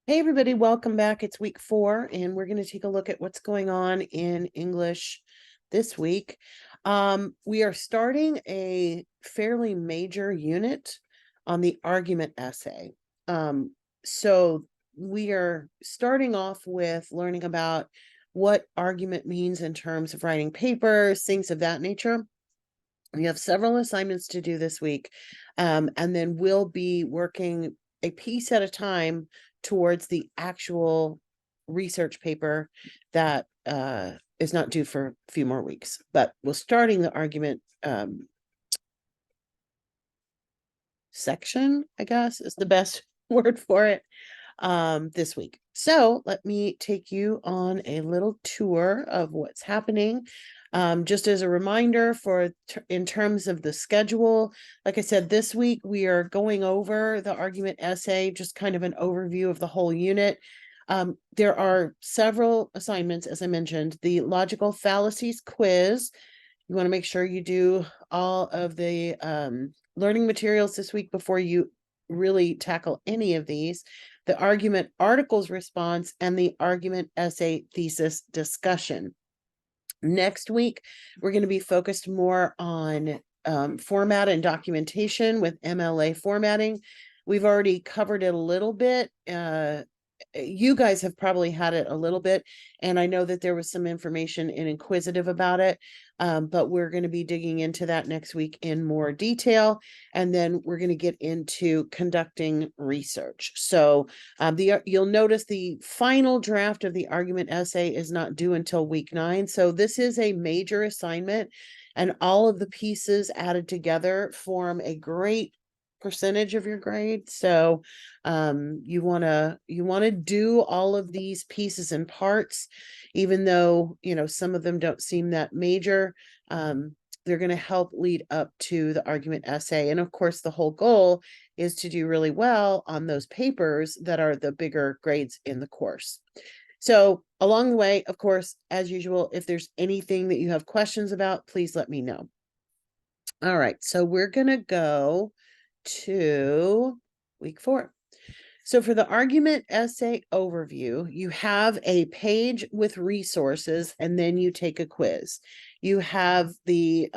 Hey everybody, welcome back. It's week 4 and we're going to take a look at what's going on in English this week. We are starting a fairly major unit on the argument essay. So we are starting off with learning about what argument means in terms of writing papers, things of that nature. We have several assignments to do this week, and then we'll be working a piece at a time towards the actual research paper that is not due for a few more weeks. But we're starting the argument section, I guess is the best word for it, this week. So let me take you on a little tour of what's happening. Just as a reminder in terms of the schedule, like I said, this week we are going over the argument essay, just kind of an overview of the whole unit. There are several assignments, as I mentioned, the logical fallacies quiz. You want to make sure you do all of the learning materials this week before you really tackle any of these. The argument articles response and the argument essay thesis discussion. Next week, we're going to be focused more on format and documentation with MLA formatting. We've already covered it a little bit. You guys have probably had it a little bit, and I know that there was some information in Inquisitive about it, but we're going to be digging into that next week in more detail, and then we're going to get into conducting research. So you'll notice the final draft of the argument essay is not due until week 9, so this is a major assignment, and all of the pieces added together form a great percentage of your grade. So you want to do all of these pieces and parts, even though some of them don't seem that major. They're going to help lead up to the argument essay, and of course the whole goal is to do really well on those papers that are the bigger grades in the course. So along the way, of course, as usual, if there's anything that you have questions about, please let me know. All right, so we're going to go to week 4. So for the argument essay overview, you have a page with resources, and then you take a quiz. You have the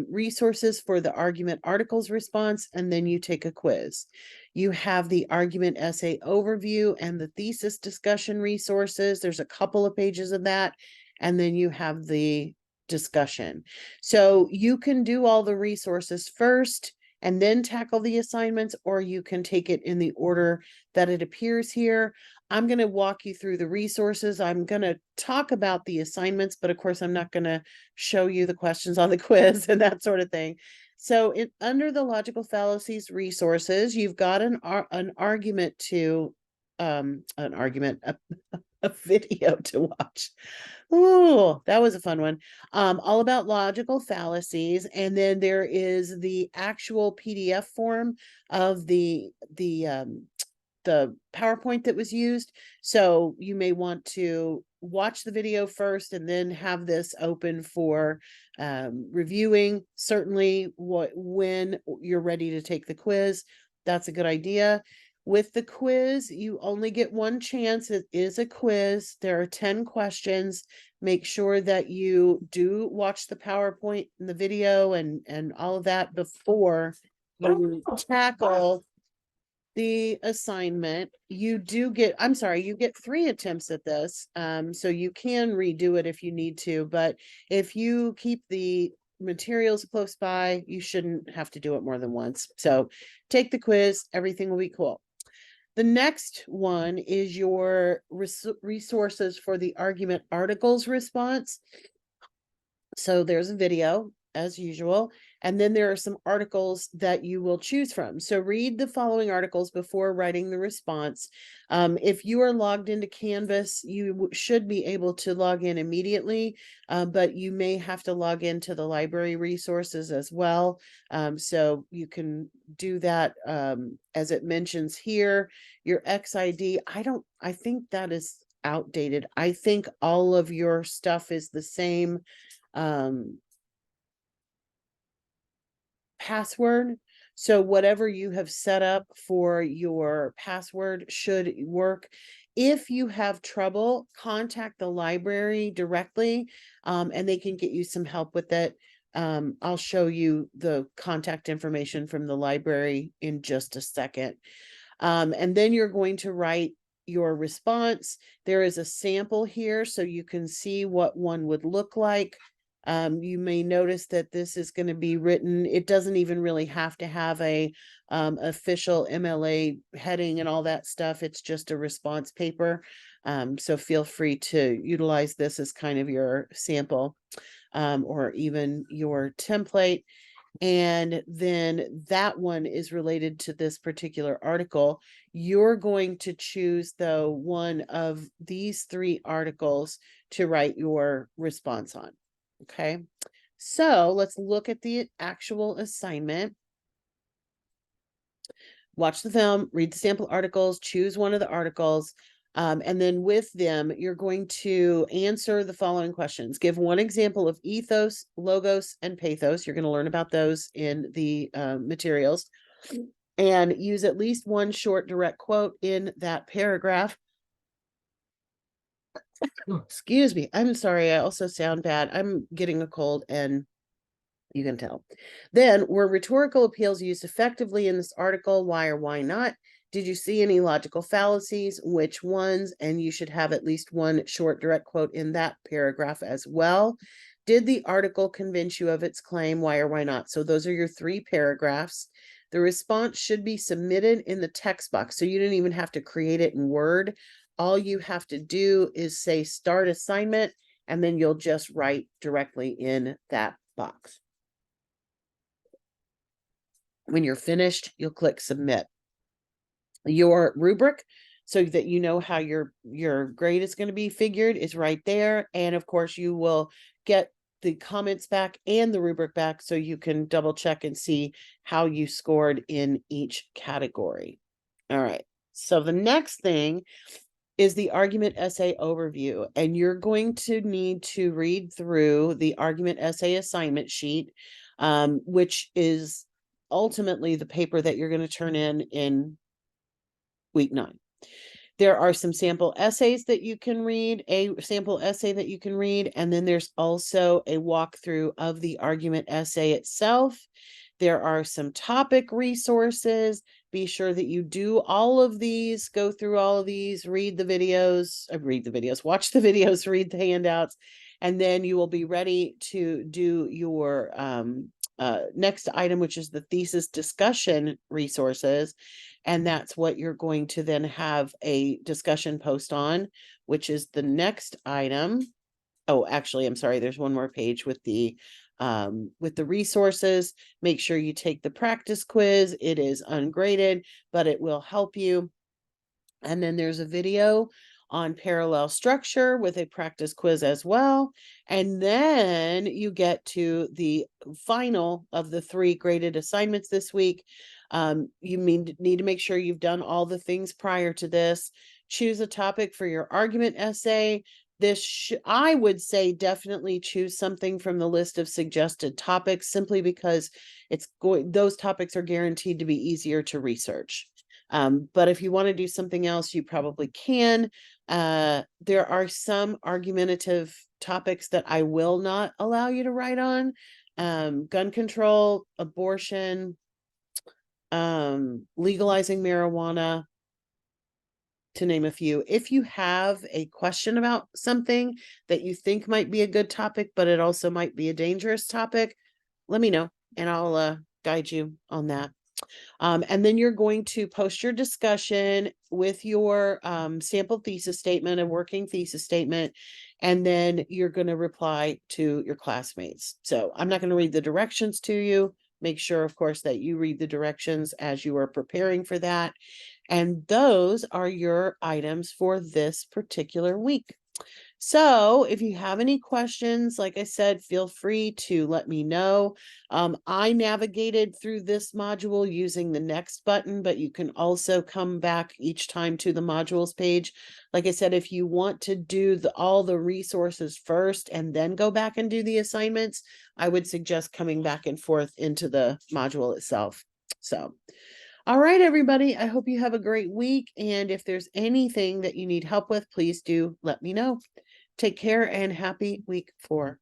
resources for the argument articles response, and then you take a quiz. You have the argument essay overview and the thesis discussion resources. There's a couple of pages of that, and then you have the discussion. So you can do all the resources first and then tackle the assignments, or you can take it in the order that it appears here. I'm going to walk you through the resources. I'm going to talk about the assignments, but of course I'm not going to show you the questions on the quiz and that sort of thing. So under the logical fallacies resources, you've got an argument to a video to watch. Oh, that was a fun one. All about logical fallacies, and then there is the actual PDF form of the PowerPoint that was used. So you may want to watch the video first and then have this open for reviewing. Certainly when you're ready to take the quiz, that's a good idea. With the quiz, you only get one chance. It is a quiz. There are 10 questions. Make sure that you do watch the PowerPoint and the video and all of that before you tackle the assignment. You get 3 attempts at this. So you can redo it if you need to, but if you keep the materials close by, you shouldn't have to do it more than once. So take the quiz, everything will be cool. The next one is your resources for the argument articles response. So there's a video as usual, and then there are some articles that you will choose from. So read the following articles before writing the response. If you are logged into Canvas, you should be able to log in immediately, but you may have to log into the library resources as well. So you can do that as it mentions here. Your XID, I think that is outdated. I think all of your stuff is the same password. So whatever you have set up for your password should work. If you have trouble, contact the library directly, and they can get you some help with it. I'll show you the contact information from the library in just a second. And then you're going to write your response. There is a sample here so you can see what one would look like. You may notice that this is going to be written. It doesn't even really have to have a official MLA heading and all that stuff. It's just a response paper. So feel free to utilize this as kind of your sample, or even your template. And then that one is related to this particular article. You're going to choose, though, one of these 3 articles to write your response on. Okay, so let's look at the actual assignment. Watch the film, read the sample articles, choose one of the articles, and then with them, you're going to answer the following questions. Give one example of ethos, logos, and pathos. You're going to learn about those in the materials. And use at least one short direct quote in that paragraph. Excuse me. I'm sorry. I also sound bad. I'm getting a cold and you can tell. Then, were rhetorical appeals used effectively in this article? Why or why not? Did you see any logical fallacies? Which ones? And you should have at least one short direct quote in that paragraph as well. Did the article convince you of its claim? Why or why not? So those are your 3 paragraphs. The response should be submitted in the text box. So you didn't even have to create it in Word. All you have to do is say start assignment, and then you'll just write directly in that box. When you're finished, you'll click submit. Your rubric, so that you know how your grade is going to be figured, is right there. And of course, you will get the comments back and the rubric back so you can double check and see how you scored in each category. All right. So the next thing is the argument essay overview, and you're going to need to read through the argument essay assignment sheet, which is ultimately the paper that you're going to turn in week 9. There are some sample essays that you can read, a sample essay that you can read, and then there's also a walkthrough of the argument essay itself. There are some topic resources. Be sure that you do all of these, go through all of these, read the videos, watch the videos, read the handouts, and then you will be ready to do your next item, which is the thesis discussion resources. And that's what you're going to then have a discussion post on, which is the next item. Oh, actually, I'm sorry. There's one more page with the resources. Make sure you take the practice quiz. It is ungraded, but it will help you. And then there's a video on parallel structure with a practice quiz as well. And then you get to the final of the 3 graded assignments this week. You need to make sure you've done all the things prior to this. Choose a topic for your argument essay. I would say definitely choose something from the list of suggested topics, simply because those topics are guaranteed to be easier to research. But if you want to do something else, you probably can. There are some argumentative topics that I will not allow you to write on. Gun control, abortion, legalizing marijuana, to name a few. If you have a question about something that you think might be a good topic, but it also might be a dangerous topic, let me know and I'll guide you on that. And then you're going to post your discussion with your sample thesis statement, a working thesis statement, and then you're going to reply to your classmates. So I'm not going to read the directions to you. Make sure, of course, that you read the directions as you are preparing for that. And those are your items for this particular week. So if you have any questions, like I said, feel free to let me know. I navigated through this module using the next button, but you can also come back each time to the modules page. Like I said, if you want to do all the resources first and then go back and do the assignments, I would suggest coming back and forth into the module itself. So, All right, everybody. I hope you have a great week. And if there's anything that you need help with, please do let me know. Take care and happy week 4.